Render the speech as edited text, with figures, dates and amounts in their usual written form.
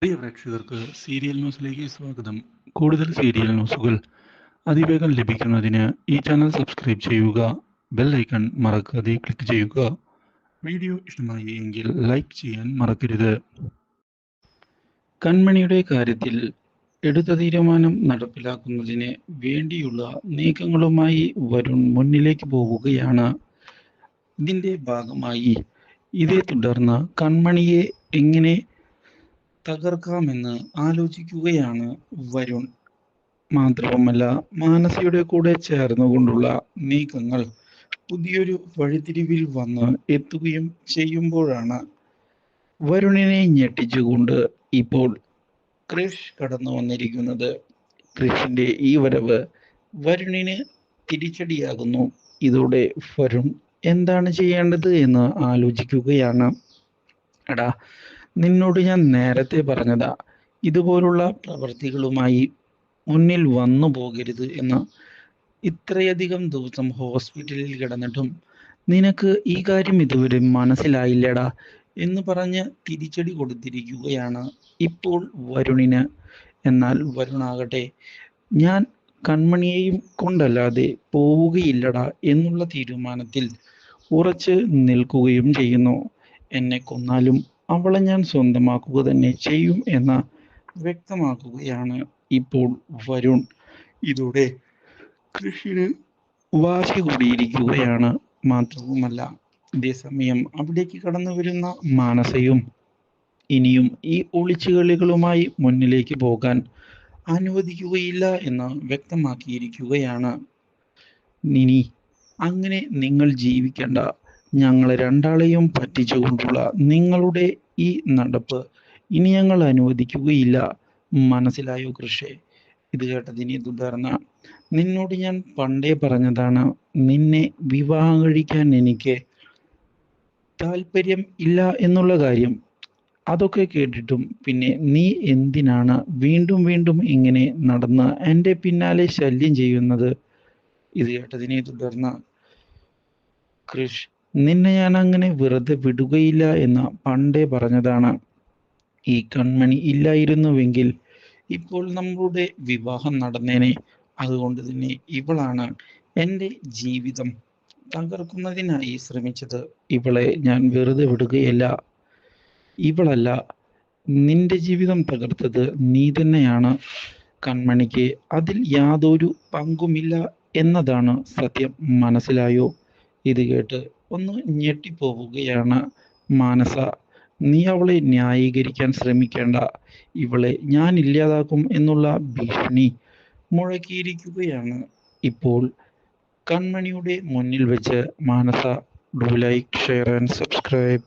പ്രിയ പ്രേക്ഷകർക്ക് സീരിയൽ ന്യൂസിലേക്ക് സ്വാഗതം. കൂടുതൽ സീരിയൽ ന്യൂസുകൾ അതിവേഗം ലഭിക്കുന്നതിന് ഈ ചാനൽ സബ്സ്ക്രൈബ് ചെയ്യുക. ബെൽ ഐക്കൺ മറക്കാതെ ക്ലിക്ക് ചെയ്യുക. വീഡിയോ ഇഷ്ടമായി എങ്കിൽ ലൈക്ക് ചെയ്യാൻ മറക്കരുത്. കൺമണിയുടെ കാര്യത്തിൽ എടുത്ത തീരുമാനം നടപ്പിലാക്കുന്നതിന് വേണ്ടിയുള്ള നീക്കങ്ങളുമായി വരുൺ മുന്നിലേക്ക് പോവുകയാണ്. ഇതിന്റെ ഭാഗമായി ഇതേ തുടർന്ന് കൺമണിയെ എങ്ങനെ തകർക്കാമെന്ന് ആലോചിക്കുകയാണ് വരുൺ. മാത്രവുമല്ല, മാനസയുടെ കൂടെ ചേർന്നുകൊണ്ടുള്ള നീക്കങ്ങൾ പുതിയൊരു വഴിത്തിരിവിൽ വന്ന് എത്തുകയും ചെയ്യുമ്പോഴാണ് വരുണിനെ ഞെട്ടിച്ചുകൊണ്ട് ഇപ്പോൾ ക്രിഷ് കടന്നു വന്നിരിക്കുന്നത്. ക്രിഷിന്റെ ഈ വരവ് വരുണിന് തിരിച്ചടിയാകുന്നു. ഇതോടെ വരുൺ എന്താണ് ചെയ്യേണ്ടത് എന്ന് ആലോചിക്കുകയാണ്. എടാ, നിന്നോട് ഞാൻ നേരത്തെ പറഞ്ഞതാ, ഇതുപോലുള്ള പ്രവൃത്തികളുമായി മുന്നിൽ വന്നു പോകരുത് എന്ന്. ഇത്രയധികം ദിവസം ഹോസ്പിറ്റലിൽ കിടന്നിട്ടും നിനക്ക് ഈ കാര്യം ഇതുവരെ മനസ്സിലായില്ലടാ എന്ന് പറഞ്ഞ് തിരിച്ചടി കൊടുത്തിരിക്കുകയാണ് ഇപ്പോൾ വരുണിന്. എന്നാൽ വരുണാകട്ടെ, ഞാൻ കൺമണിയെയും കൊണ്ടല്ലാതെ പോവുകയില്ലടാ എന്നുള്ള തീരുമാനത്തിൽ ഉറച്ച് നിൽക്കുകയും ചെയ്യുന്നു. എന്നെ കൊന്നാലും അവളെ ഞാൻ സ്വന്തമാക്കുക തന്നെ ചെയ്യും എന്ന് വ്യക്തമാക്കുകയാണ് ഇപ്പോൾ വരുൺ. ഇതോടെ കൃഷിന് വാശി കൂടിയിരിക്കുകയാണ്. മാത്രവുമല്ല, ഇതേസമയം അവിടേക്ക് കടന്നു വരുന്ന മാനസയും ഇനിയും ഈ ഒളിച്ചുകളികളുമായി മുന്നിലേക്ക് പോകാൻ അനുവദിക്കുകയില്ല എന്ന് വ്യക്തമാക്കിയിരിക്കുകയാണ്. ഇനി അങ്ങനെ നിങ്ങൾ ജീവിക്കേണ്ട, ഞങ്ങളെ രണ്ടാളെയും പറ്റിച്ചുകൊണ്ടുള്ള നിങ്ങളുടെ ഈ നടപ്പ് ഇനി ഞങ്ങൾ അനുവദിക്കുകയില്ല. മനസ്സിലായോ കൃഷേ? ഇത് കേട്ടതിനെ തുടർന്ന്, നിന്നോട് ഞാൻ പണ്ടേ പറഞ്ഞതാണ്, നിന്നെ വിവാഹം കഴിക്കാൻ എനിക്ക് താല്പര്യം ഇല്ല എന്നുള്ള കാര്യം. അതൊക്കെ കേട്ടിട്ടും പിന്നെ നീ എന്തിനാണ് വീണ്ടും വീണ്ടും ഇങ്ങനെ നടന്ന് എൻ്റെ പിന്നാലെ ശല്യം ചെയ്യുന്നത്? ഇത് കേട്ടതിനെ തുടർന്ന് കൃഷ്, നിന്നെ ഞാൻ അങ്ങനെ വെറുതെ വിടുകയില്ല എന്ന് പണ്ടേ പറഞ്ഞതാണ്. ഈ കൺമണി ഇല്ലായിരുന്നുവെങ്കിൽ ഇപ്പോൾ നമ്മളുടെ വിവാഹം നടന്നേനെ. അതുകൊണ്ട് തന്നെ ഇവളാണ് എൻ്റെ ജീവിതം തകർക്കുന്നതിനായി ശ്രമിച്ചത്. ഇവളെ ഞാൻ വെറുതെ വിടുകയില്ല. ഇവളല്ല, നിന്റെ ജീവിതം തകർത്തത് നീ തന്നെയാണ്. കൺമണിക്ക് അതിൽ യാതൊരു പങ്കുമില്ല എന്നതാണ് സത്യം. മനസ്സിലായോ? ഇത് കേട്ട് ഒന്ന് ഞെട്ടിപ്പോവുകയാണ് മാനസ. നീ അവളെ ന്യായീകരിക്കാൻ ശ്രമിക്കേണ്ട. ഇവളെ ഞാൻ ഇല്ലാതാക്കും എന്നുള്ള ഭീഷണി മുഴക്കിയിരിക്കുകയാണ് ഇപ്പോൾ കൺമണിയുടെ മുന്നിൽ വെച്ച് Manasa. Do like, share and subscribe.